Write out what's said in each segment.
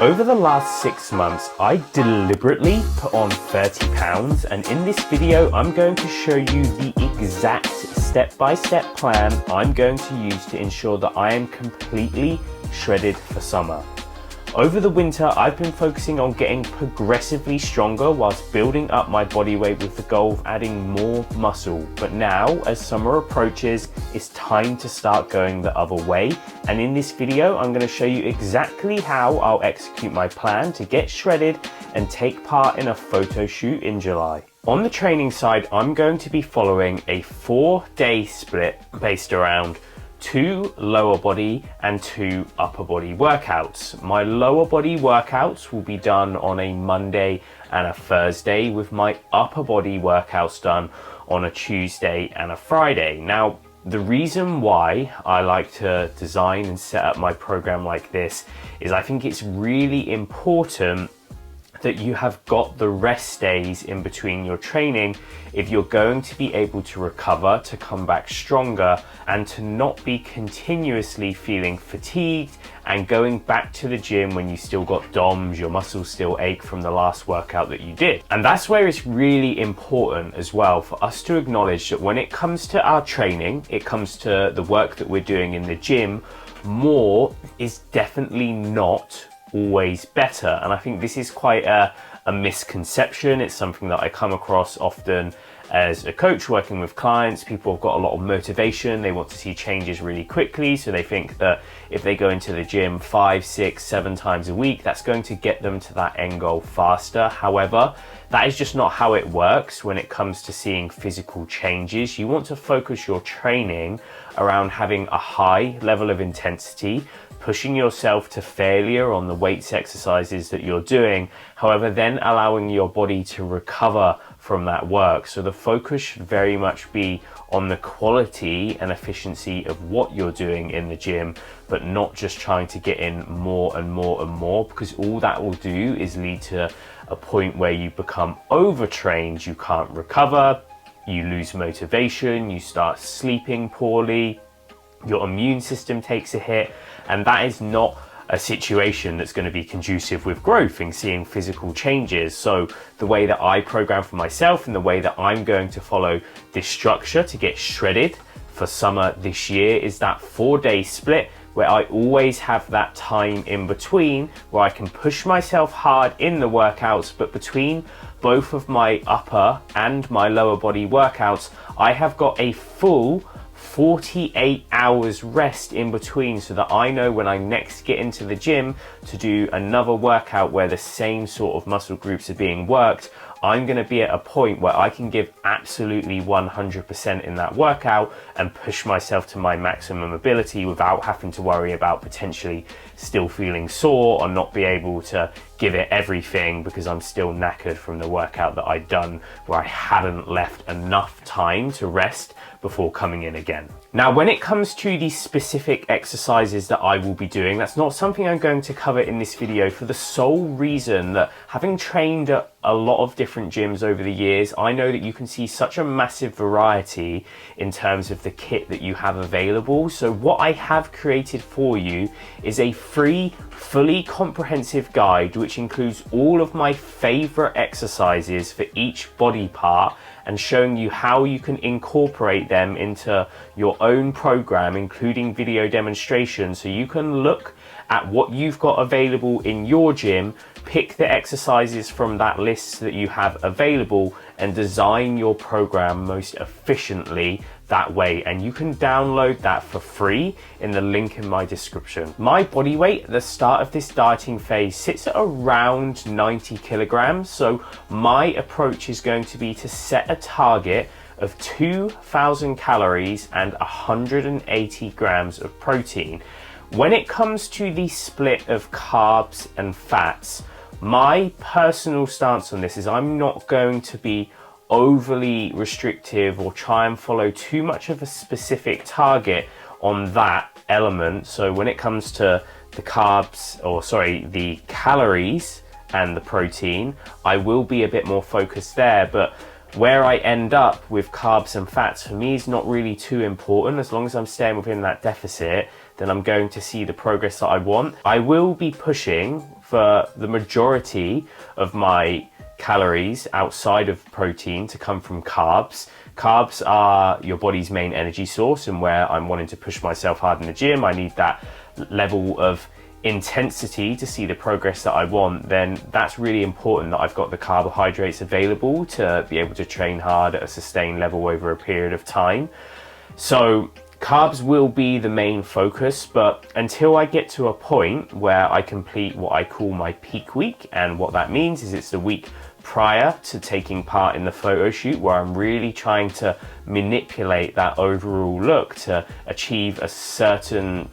Over the last 6 months, I deliberately put on 30 pounds, and in this video, I'm going to show you the exact step-by-step plan I'm going to use to ensure that I am completely shredded for summer. Over the winter, I've been focusing on getting progressively stronger whilst building up my body weight with the goal of adding more muscle. But now, as summer approaches, it's time to start going the other way. And in this video, I'm going to show you exactly how I'll execute my plan to get shredded and take part in a photo shoot in July. On the training side, I'm going to be following a 4-day split based around 2 lower body and 2 upper body workouts. My lower body workouts will be done on a Monday and a Thursday, with my upper body workouts done on a Tuesday and a Friday. Now, the reason why I like to design and set up my program like this is I think it's really important that you have got the rest days in between your training if you're going to be able to recover, to come back stronger, and to not be continuously feeling fatigued and going back to the gym when you still got DOMs, your muscles still ache from the last workout that you did. And that's where it's really important as well for us to acknowledge that when it comes to our training, it comes to the work that we're doing in the gym, more is definitely not always better. And I think this is quite a misconception. It's something that I come across often as a coach working with clients. People have got a lot of motivation, they want to see changes really quickly, so they think that if they go into the gym 5, 6, 7 times a week, that's going to get them to that end goal faster. However, that is just not how it works when it comes to seeing physical changes. You want to focus your training around having a high level of intensity, pushing yourself to failure on the weights exercises that you're doing, however, then allowing your body to recover from that work. So the focus should very much be on the quality and efficiency of what you're doing in the gym, but not just trying to get in more and more and more, because all that will do is lead to a point where you become overtrained, you can't recover, you lose motivation, you start sleeping poorly, your immune system takes a hit, and that is not a situation that's going to be conducive with growth and seeing physical changes. So the way that I program for myself and the way that I'm going to follow this structure to get shredded for summer this year is that 4-day split, where I always have that time in between where I can push myself hard in the workouts, but between both of my upper and my lower body workouts, I have got a full 48 hours rest in between, so that I know when I next get into the gym to do another workout where the same sort of muscle groups are being worked, I'm going to be at a point where I can give absolutely 100% in that workout and push myself to my maximum ability without having to worry about potentially still feeling sore or not be able to give it everything because I'm still knackered from the workout that I'd done where I hadn't left enough time to rest before coming in again. Now, when it comes to the specific exercises that I will be doing, that's not something I'm going to cover in this video for the sole reason that, having trained at a lot of different gyms over the years, I know that you can see such a massive variety in terms of the kit that you have available. So what I have created for you is a free, fully comprehensive guide which includes all of my favorite exercises for each body part and showing you how you can incorporate them into your own program, including video demonstrations, so you can look at what you've got available in your gym, pick the exercises from that list that you have available, and design your program most efficiently that way. And you can download that for free in the link in my description. My body weight at the start of this dieting phase sits at around 90 kilograms. So my approach is going to be to set a target of 2,000 calories and 180 grams of protein. When it comes to the split of carbs and fats, my personal stance on this is I'm not going to be overly restrictive or try and follow too much of a specific target on that element. So when it comes to the the calories and the protein, I will be a bit more focused there, but where I end up with carbs and fats for me is not really too important. As long as I'm staying within that deficit, then I'm going to see the progress that I want. I will be pushing for the majority of my calories outside of protein to come from carbs. Carbs are your body's main energy source, and where I'm wanting to push myself hard in the gym, I need that level of intensity to see the progress that I want. Then that's really important that I've got the carbohydrates available to be able to train hard at a sustained level over a period of time. So carbs will be the main focus, but until I get to a point where I complete what I call my peak week, and what that means is it's the week prior to taking part in the photo shoot, where I'm really trying to manipulate that overall look to achieve a certain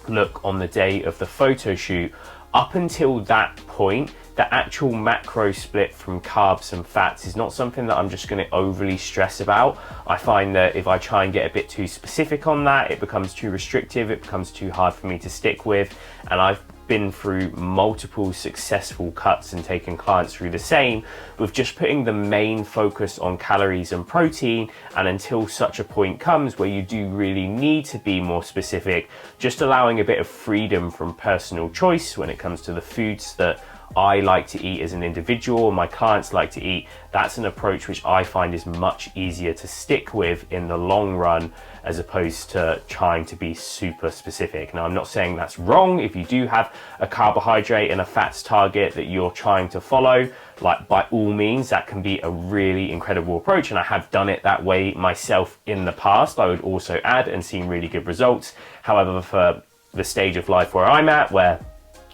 look on the day of the photo shoot. Up until that point, the actual macro split from carbs and fats is not something that I'm just going to overly stress about. I find that if I try and get a bit too specific on that, it becomes too restrictive, it becomes too hard for me to stick with. And I've been through multiple successful cuts and taken clients through the same, with just putting the main focus on calories and protein. And until such a point comes where you do really need to be more specific, just allowing a bit of freedom from personal choice when it comes to the foods that I like to eat as an individual, and my clients like to eat. That's an approach which I find is much easier to stick with in the long run, as opposed to trying to be super specific. Now, I'm not saying that's wrong. If you do have a carbohydrate and a fats target that you're trying to follow, like, by all means, that can be a really incredible approach, and I have done it that way myself in the past, I would also add, and seen really good results. However, for the stage of life where I'm at, where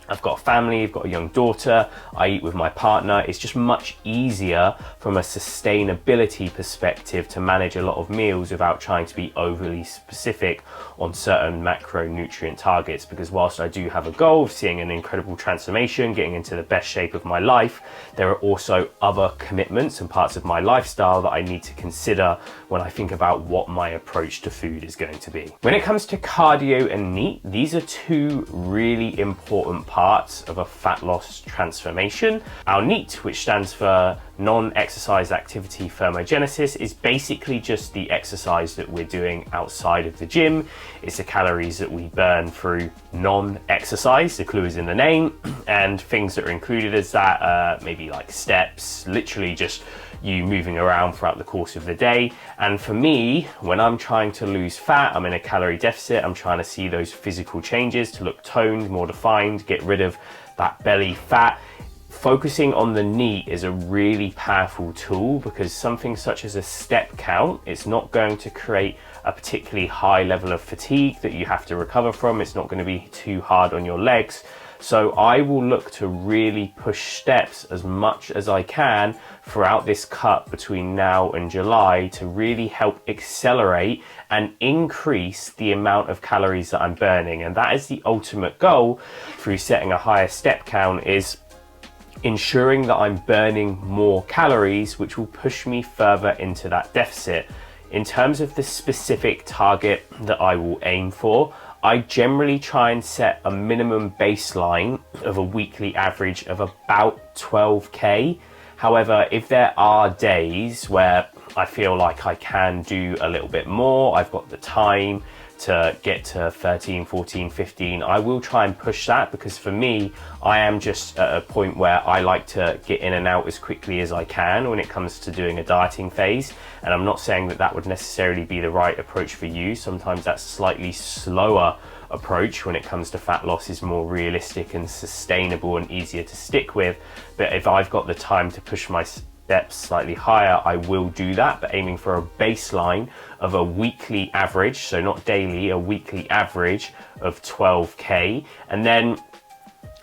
I've got a family, I've got a young daughter, I eat with my partner, it's just much easier from a sustainability perspective to manage a lot of meals without trying to be overly specific on certain macronutrient targets. Because whilst I do have a goal of seeing an incredible transformation, getting into the best shape of my life, there are also other commitments and parts of my lifestyle that I need to consider when I think about what my approach to food is going to be. When it comes to cardio and NEAT, these are two really important parts of a fat loss transformation. Our NEAT, which stands for non-exercise activity thermogenesis, is basically just the exercise that we're doing outside of the gym. It's the calories that we burn through non-exercise, the clue is in the name, and things that are included as that, maybe like steps, literally just you moving around throughout the course of the day. And for me, when I'm trying to lose fat, I'm in a calorie deficit, I'm trying to see those physical changes to look toned, more defined, get rid of that belly fat. Focusing on the NEAT is a really powerful tool, because something such as a step count, it's not going to create a particularly high level of fatigue that you have to recover from. It's not going to be too hard on your legs. So I will look to really push steps as much as I can throughout this cut between now and July to really help accelerate and increase the amount of calories that I'm burning. And that is the ultimate goal through setting a higher step count, is ensuring that I'm burning more calories, which will push me further into that deficit. In terms of the specific target that I will aim for, I generally try and set a minimum baseline of a weekly average of about 12K. However, if there are days where I feel like I can do a little bit more, I've got the time to get to 13, 14, 15, I will try and push that, because for me, I am just at a point where I like to get in and out as quickly as I can when it comes to doing a dieting phase. And I'm not saying that that would necessarily be the right approach for you. Sometimes that slightly slower approach when it comes to fat loss is more realistic and sustainable and easier to stick with. But if I've got the time to push my steps slightly higher, I will do that, but aiming for a baseline of a weekly average, so not daily, a weekly average of 12K. And then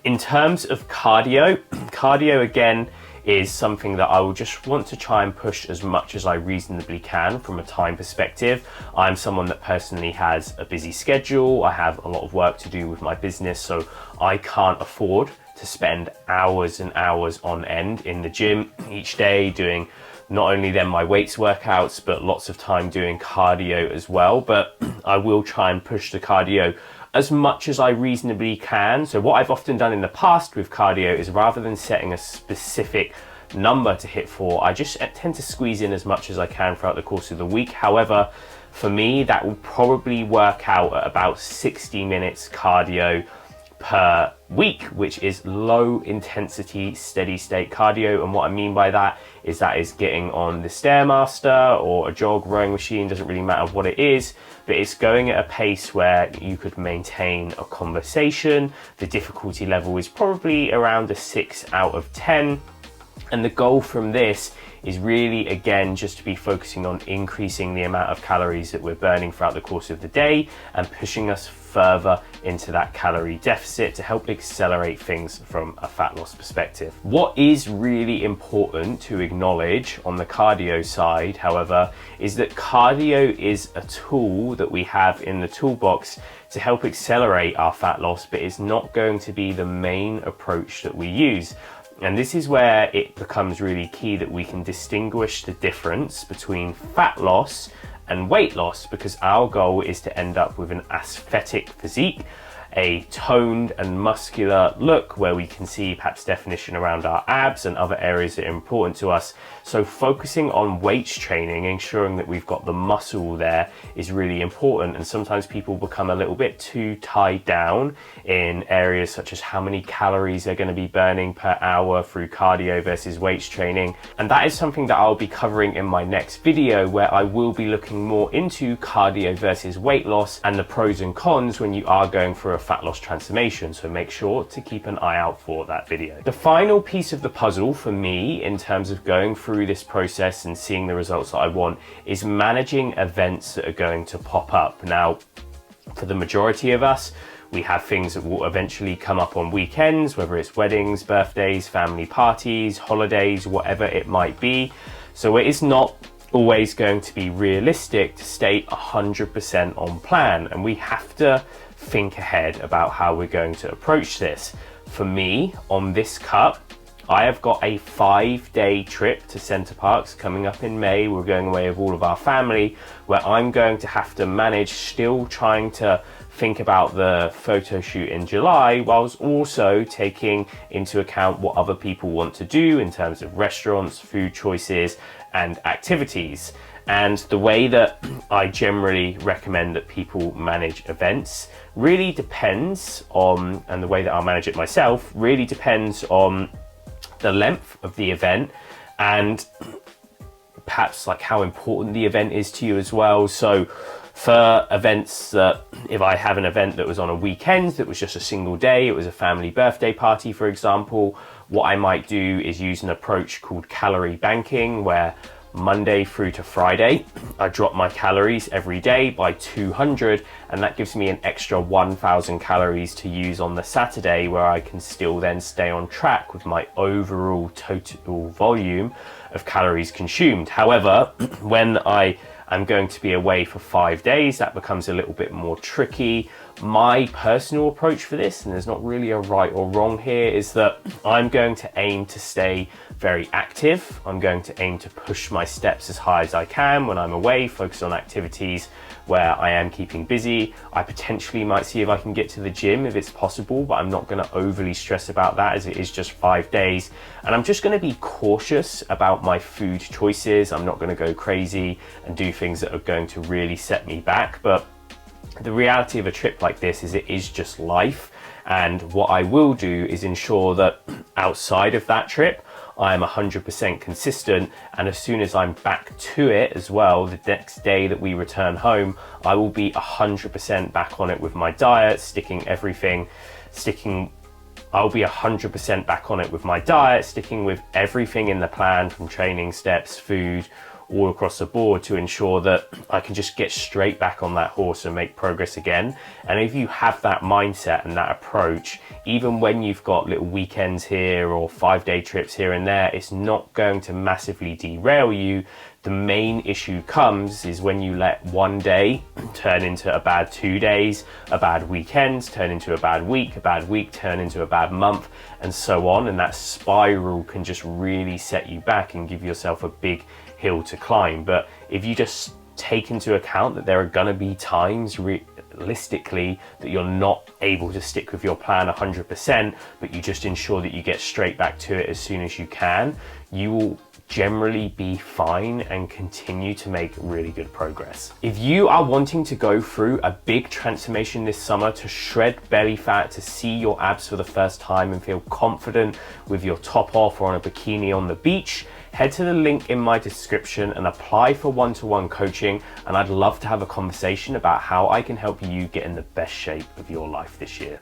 in terms of cardio, cardio again is something that I will just want to try and push as much as I reasonably can from a time perspective. I'm someone that personally has a busy schedule. I have a lot of work to do with my business, so I can't afford to spend hours and hours on end in the gym each day doing not only then my weights workouts, but lots of time doing cardio as well. But I will try and push the cardio as much as I reasonably can. So what I've often done in the past with cardio is, rather than setting a specific number to hit for, I just tend to squeeze in as much as I can throughout the course of the week. However, for me, that will probably work out at about 60 minutes cardio per week, which is low intensity steady state cardio. And what I mean by that is getting on the Stairmaster or a jog, rowing machine, doesn't really matter what it is, but it's going at a pace where you could maintain a conversation. The difficulty level is probably around a 6 out of 10. And the goal from this is really, again, just to be focusing on increasing the amount of calories that we're burning throughout the course of the day and pushing us further into that calorie deficit to help accelerate things from a fat loss perspective. What is really important to acknowledge on the cardio side, however, is that cardio is a tool that we have in the toolbox to help accelerate our fat loss, but it's not going to be the main approach that we use. And this is where it becomes really key that we can distinguish the difference between fat loss and weight loss, because our goal is to end up with an aesthetic physique, a toned and muscular look where we can see perhaps definition around our abs and other areas that are important to us. So focusing on weights training, ensuring that we've got the muscle there, is really important. And sometimes people become a little bit too tied down in areas such as how many calories they're going to be burning per hour through cardio versus weights training. And that is something that I'll be covering in my next video, where I will be looking more into cardio versus weight loss and the pros and cons when you are going for a fat loss transformation. So make sure to keep an eye out for that video. The final piece of the puzzle for me in terms of going through this process and seeing the results that I want is managing events that are going to pop up. Now, for the majority of us, we have things that will eventually come up on weekends, whether it's weddings, birthdays, family parties, holidays, whatever it might be. So it is not always going to be realistic to stay 100% on plan, and we have to think ahead about how we're going to approach this. For me, on this cup, I have got a 5-day trip to Center Parcs coming up in May. We're going away with all of our family, where I'm going to have to manage still trying to think about the photo shoot in July, whilst also taking into account what other people want to do in terms of restaurants, food choices, and activities. And the way that I generally recommend that people manage events really depends on, and the way that I'll manage it myself really depends on the length of the event and perhaps like how important the event is to you as well. So for events that, if I have an event that was on a weekend that was just a single day, it was a family birthday party, for example, what I might do is use an approach called calorie banking, where Monday through to Friday, I drop my calories every day by 200, and that gives me an extra 1,000 calories to use on the Saturday, where I can still then stay on track with my overall total volume of calories consumed. However, when I'm going to be away for 5 days, that becomes a little bit more tricky. My personal approach for this, and there's not really a right or wrong here, is that I'm going to aim to stay very active. I'm going to aim to push my steps as high as I can when I'm away, focus on activities where I am keeping busy. I potentially might see if I can get to the gym if it's possible, but I'm not going to overly stress about that as it is just 5 days. And I'm just going to be cautious about my food choices. I'm not going to go crazy and do things that are going to really set me back. But the reality of a trip like this is it is just life. And what I will do is ensure that outside of that trip, I am 100% consistent, and as soon as I'm back to it as well, the next day that we return home, I will be 100% back on it with my diet, I'll be 100% back on it with my diet, sticking with everything in the plan, from training, steps, food, all across the board, to ensure that I can just get straight back on that horse and make progress again. And if you have that mindset and that approach, even when you've got little weekends here or 5-day trips here and there, it's not going to massively derail you. The main issue comes is when you let one day turn into a bad 2 days, a bad weekend turn into a bad week turn into a bad month, and so on. And that spiral can just really set you back and give yourself a big hill to climb. But if you just take into account that there are going to be times realistically that you're not able to stick with your plan 100%, but you just ensure that you get straight back to it as soon as you can, you will generally be fine and continue to make really good progress. If you are wanting to go through a big transformation this summer to shred belly fat, to see your abs for the first time and feel confident with your top off or on a bikini on the beach, head to the link in my description and apply for one-to-one coaching, and I'd love to have a conversation about how I can help you get in the best shape of your life this year.